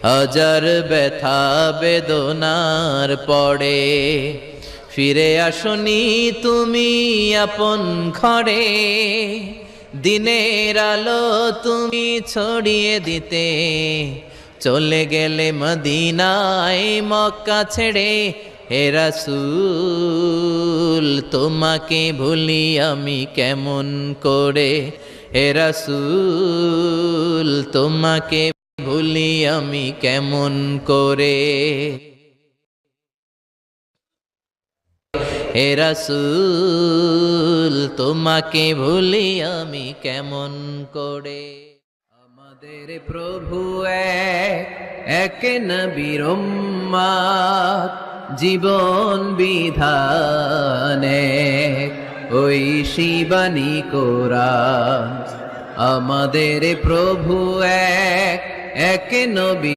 হাজার ব্যথা বেদনার পরে ফিরে আসনি তুমি আপন ঘরে। দিনের আলো তুমি ছড়িয়ে দিতে চলে গেলে মদিনায় মক্কা ছেড়ে। হে রাসূল তোমাকে ভুলি আমি কেমন করে, হে রাসূল তোমাকে ভুলি আমি কেমন করে, হে রাসূল তোমাকে ভুলি আমি কেমন করে। আমাদের প্রভু এক নবীর উম্মত, জীবন বিধানে ওই শিবানী কোরআন। আমাদের প্রভু এক নবী